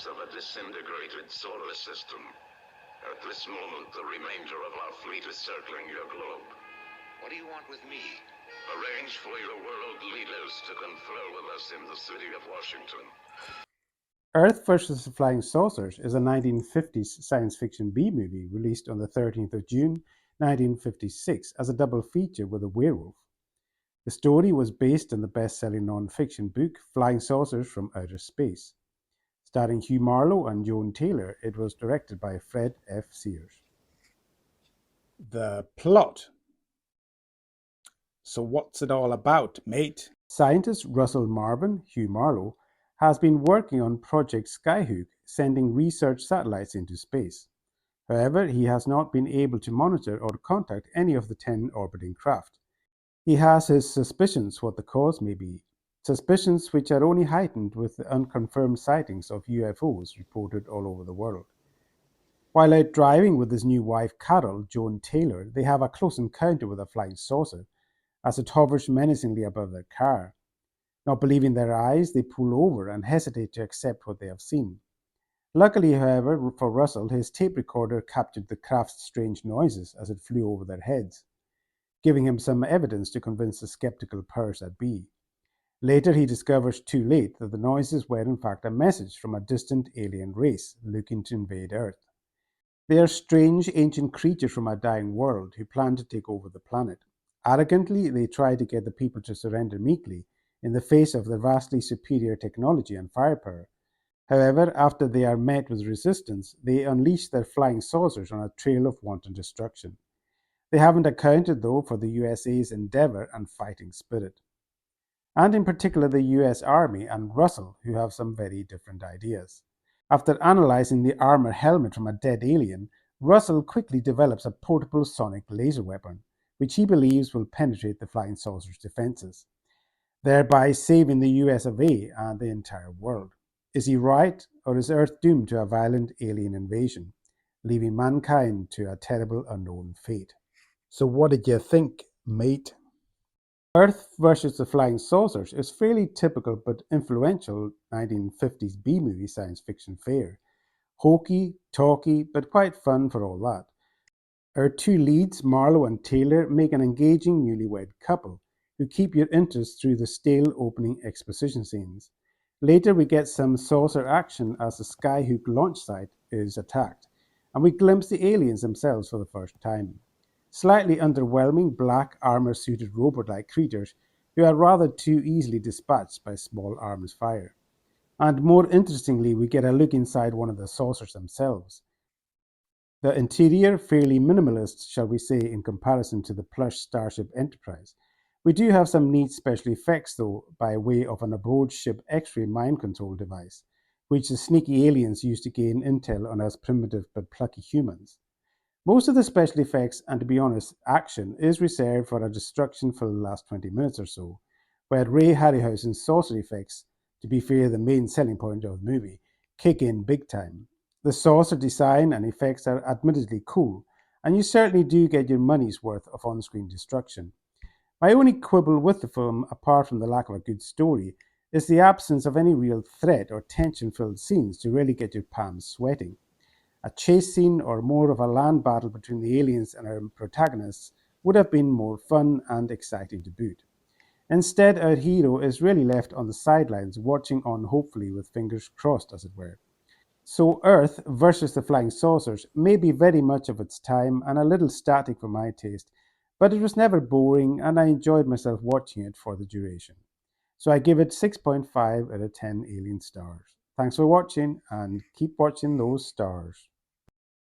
surface of a disintegrated solar system. At this moment, the remainder of our fleet is circling your globe. What do you want with me? Arrange for your world leaders to confer with us in the city of Washington. Earth vs. the Flying Saucers is a 1950s science fiction B-movie released on the 13th of June 1956 as a double feature with a werewolf. The story was based on the best-selling non-fiction book Flying Saucers from Outer Space. Starring Hugh Marlowe and Joan Taylor, it was directed by Fred F. Sears. The plot. So what's it all about, mate? Scientist Russell Marvin, Hugh Marlowe, has been working on Project Skyhook, sending research satellites into space. However, he has not been able to monitor or contact any of the 10 orbiting craft. He has his suspicions what the cause may be, suspicions which are only heightened with the unconfirmed sightings of UFOs reported all over the world. While out driving with his new wife Carol, Joan Taylor, they have a close encounter with a flying saucer as it hovers menacingly above their car. Not believing their eyes, they pull over and hesitate to accept what they have seen. Luckily, however, for Russell, his tape recorder captured the craft's strange noises as it flew over their heads, giving him some evidence to convince the skeptical powers that be. Later, he discovers too late that the noises were in fact a message from a distant alien race looking to invade Earth. They are strange ancient creatures from a dying world who plan to take over the planet. Arrogantly, they try to get the people to surrender meekly in the face of their vastly superior technology and firepower. However, after they are met with resistance, they unleash their flying saucers on a trail of wanton destruction. They haven't accounted, though, for the USA's endeavour and fighting spirit. And in particular the US Army and Russell, who have some very different ideas. After analysing the armour helmet from a dead alien, Russell quickly develops a portable sonic laser weapon, which he believes will penetrate the flying saucer's defences, thereby saving the US of A and the entire world. Is he right, or is Earth doomed to a violent alien invasion, leaving mankind to a terrible unknown fate? So what did you think, mate? Earth vs. the Flying Saucers is fairly typical but influential 1950s B-movie science fiction fare. Hokey, talky, but quite fun for all that. Our two leads, Marlowe and Taylor, make an engaging newlywed couple who keep your interest through the stale opening exposition scenes. Later, we get some saucer action as the Skyhook launch site is attacked, and we glimpse the aliens themselves for the first time. Slightly underwhelming black armor-suited robot-like creatures who are rather too easily dispatched by small arms fire. And more interestingly, we get a look inside one of the saucers themselves. The interior, fairly minimalist, shall we say, in comparison to the plush Starship Enterprise. We do have some neat special effects, though, by way of an aboard-ship X-ray mind control device, which the sneaky aliens use to gain intel on us primitive but plucky humans. Most of the special effects, and to be honest, action, is reserved for a destruction for the last 20 minutes or so, where Ray Harryhausen's saucer effects, to be fair the main selling point of the movie, kick in big time. The saucer design and effects are admittedly cool, and you certainly do get your money's worth of on-screen destruction. My only quibble with the film, apart from the lack of a good story, is the absence of any real threat or tension-filled scenes to really get your palms sweating. A chase scene or more of a land battle between the aliens and our protagonists would have been more fun and exciting to boot. Instead, our hero is really left on the sidelines, watching on hopefully with fingers crossed, as it were. So Earth vs. the Flying Saucers may be very much of its time and a little static for my taste, but it was never boring and I enjoyed myself watching it for the duration. So I give it 6.5 out of 10 alien stars. Thanks for watching and keep watching those stars.